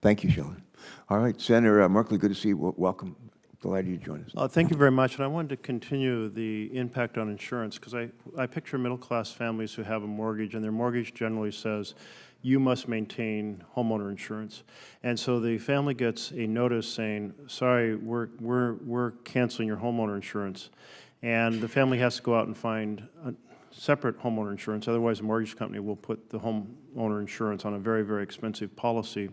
Thank you, Sheldon. All right, Senator Merkley, good to see you. Welcome. Delighted you joined us. Thank you very much. And I wanted to continue the impact on insurance because I picture middle-class families who have a mortgage, and their mortgage generally says, you must maintain homeowner insurance. And so the family gets a notice saying, sorry, we're canceling your homeowner insurance. And the family has to go out and find a separate homeowner insurance. Otherwise, the mortgage company will put the homeowner insurance on a very, very expensive policy.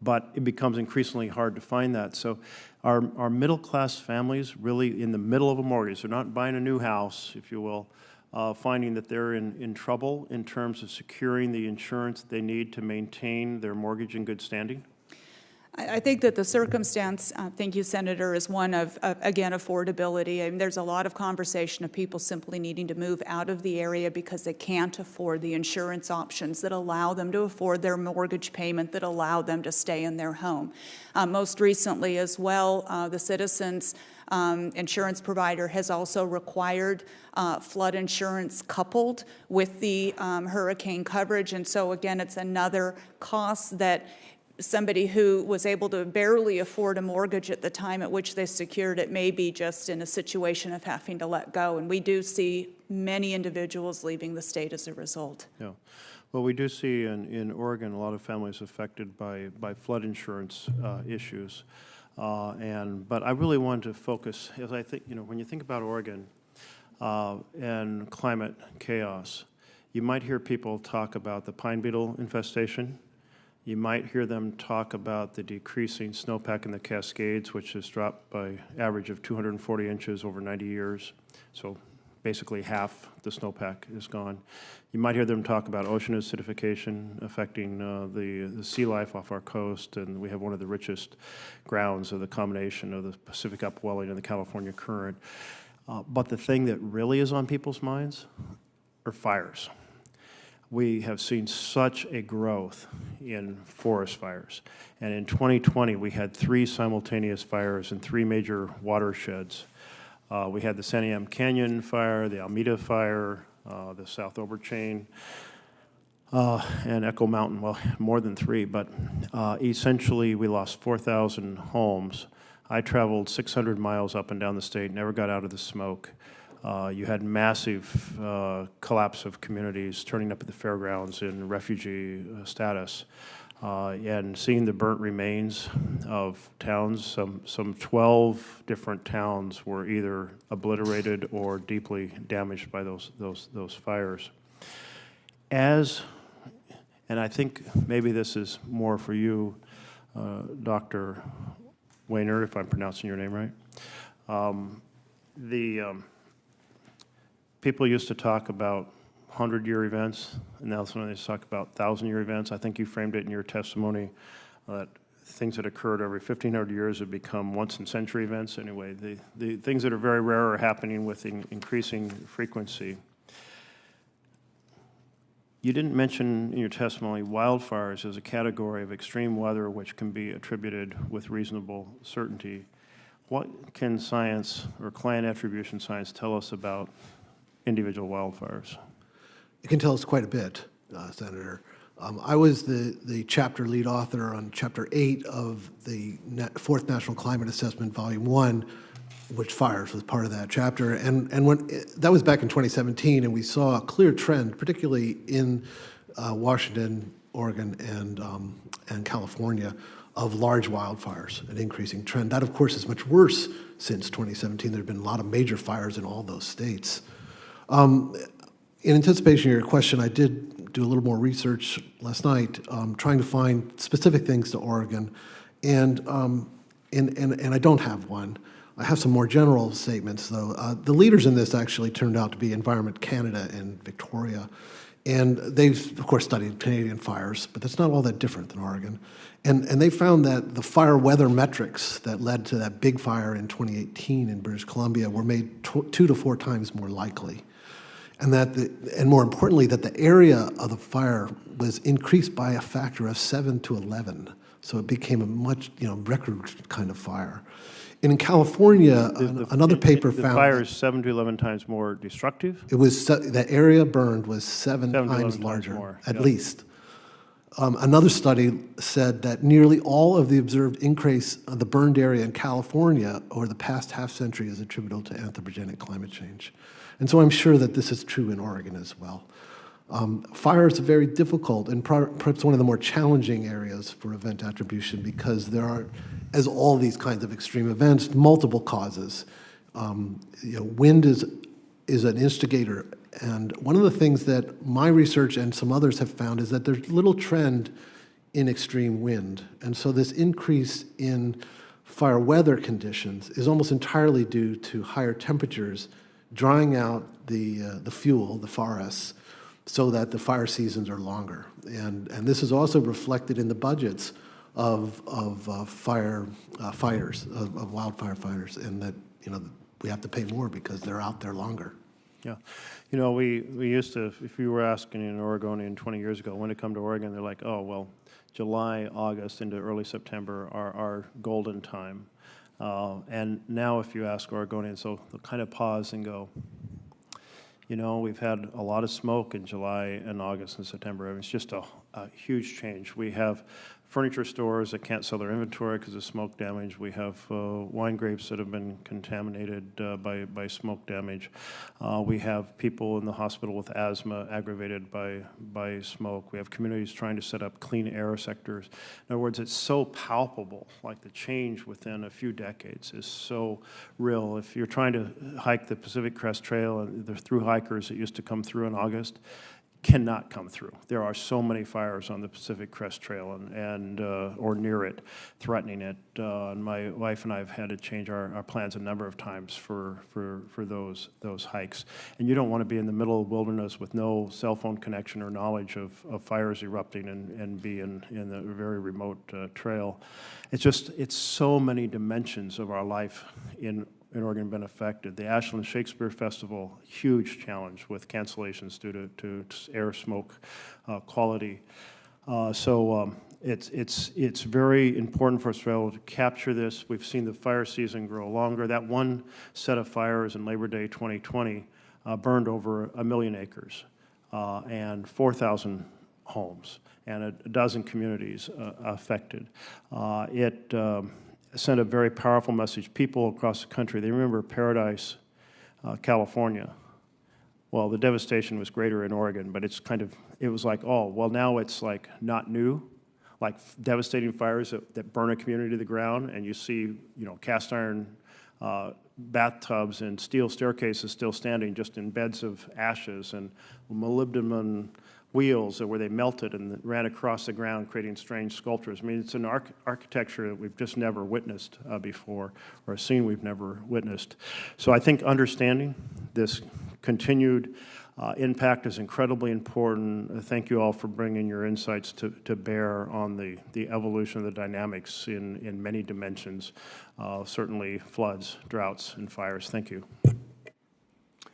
But it becomes increasingly hard to find that. So our middle-class families really in the middle of a mortgage, they're not buying a new house, if you will, finding that they're in trouble in terms of securing the insurance they need to maintain their mortgage in good standing? I think that the circumstance, thank you, Senator, is one of again, affordability. I mean, there's a lot of conversation of people simply needing to move out of the area because they can't afford the insurance options that allow them to afford their mortgage payment, that allow them to stay in their home. Most recently as well, the Citizens insurance provider has also required flood insurance coupled with the hurricane coverage. And so again, it's another cost that somebody who was able to barely afford a mortgage at the time at which they secured it may be just in a situation of having to let go. And we do see many individuals leaving the state as a result. Yeah. Well, we do see in Oregon a lot of families affected by flood insurance issues. But I really wanted to focus, as I think, when you think about Oregon and climate chaos, you might hear people talk about the pine beetle infestation. You might hear them talk about the decreasing snowpack in the Cascades, which has dropped by average of 240 inches over 90 years. So basically half the snowpack is gone. You might hear them talk about ocean acidification affecting the sea life off our coast, and we have one of the richest grounds of the combination of the Pacific upwelling and the California current. But the thing that really is on people's minds are fires. We have seen such a growth in forest fires. And in 2020, we had 3 simultaneous fires in 3 major watersheds. We had the Santiam Canyon fire, the Alameda fire, the South Oberchain, and Echo Mountain, well, more than 3, but essentially we lost 4,000 homes. I traveled 600 miles up and down the state, never got out of the smoke. You had massive collapse of communities turning up at the fairgrounds in refugee status, and seeing the burnt remains of towns. Some 12 different towns were either obliterated or deeply damaged by those fires. And I think maybe this is more for you, Dr. Wehner, if I'm pronouncing your name right. People used to talk about 100-year events, and now they talk about 1,000-year events. I think you framed it in your testimony that things that occurred every 1,500 years have become once-in-century events. Anyway, the things that are very rare are happening with increasing frequency. You didn't mention in your testimony wildfires as a category of extreme weather which can be attributed with reasonable certainty. What can science or client attribution science tell us about individual wildfires? It can tell us quite a bit, Senator. I was the chapter lead author on Chapter 8 of the 4th National Climate Assessment, Volume 1, which fires was part of that chapter. And that was back in 2017, and we saw a clear trend, particularly in Washington, Oregon, and California, of large wildfires, an increasing trend. That, of course, is much worse since 2017. There have been a lot of major fires in all those states. In anticipation of your question, I did do a little more research last night, trying to find specific things to Oregon, and I don't have one. I have some more general statements, though. The leaders in this actually turned out to be Environment Canada and Victoria, and they've, of course, studied Canadian fires, but that's not all that different than Oregon. And they found that the fire weather metrics that led to that big fire in 2018 in British Columbia were made 2 to 4 times more likely. And and more importantly, that the area of the fire was increased by a factor of 7 to 11. So it became a much, record kind of fire. And in California, another paper found... The fire is 7 to 11 times more destructive? It was, the area burned was 7 times larger, at least. Another study said that nearly all of the observed increase of the burned area in California over the past half century is attributable to anthropogenic climate change. And so I'm sure that this is true in Oregon as well. Fire is very difficult and perhaps one of the more challenging areas for event attribution because there are, as all these kinds of extreme events, multiple causes. Wind is an instigator. And one of the things that my research and some others have found is that there's little trend in extreme wind. And so this increase in fire weather conditions is almost entirely due to higher temperatures drying out the fuel, the forests, so that the fire seasons are longer. And this is also reflected in the budgets of fighters, of wildfire fighters, and that we have to pay more because they're out there longer. Yeah. We used to, if you were asking an Oregonian 20 years ago when to come to Oregon, they're like, oh, well, July, August into early September are our golden time. And now if you ask Oregonians, so they'll kind of pause and go, we've had a lot of smoke in July and August and September. I mean, it's just a huge change. We have furniture stores that can't sell their inventory because of smoke damage. We have wine grapes that have been contaminated by smoke damage. We have people in the hospital with asthma aggravated by smoke. We have communities trying to set up clean air sectors. In other words, it's so palpable, like the change within a few decades is so real. If you're trying to hike the Pacific Crest Trail, and the through hikers that used to come through in August, cannot come through. There are so many fires on the Pacific Crest Trail and or near it, threatening it. And my wife and I have had to change our plans a number of times for those hikes. And you don't want to be in the middle of the wilderness with no cell phone connection or knowledge of fires erupting and be in a very remote trail. It's so many dimensions of our life in Oregon been affected. The Ashland Shakespeare Festival, huge challenge with cancellations due to air smoke quality. It's very important for us to be able to capture this. We've seen the fire season grow longer. That one set of fires in Labor Day 2020 burned over 1 million acres and 4,000 homes and a dozen communities affected. It sent a very powerful message. People across the country, they remember Paradise, California. Well, the devastation was greater in Oregon, but it was like, oh, well, now it's like not new, like devastating fires that burn a community to the ground, and you see, cast iron bathtubs and steel staircases still standing just in beds of ashes, and molybdenum wheels where they melted and ran across the ground, creating strange sculptures. I mean, it's an architecture that we've just never witnessed before, or a scene we've never witnessed. So I think understanding this continued impact is incredibly important. Thank you all for bringing your insights to bear on the evolution of the dynamics in many dimensions, certainly floods, droughts, and fires. Thank you.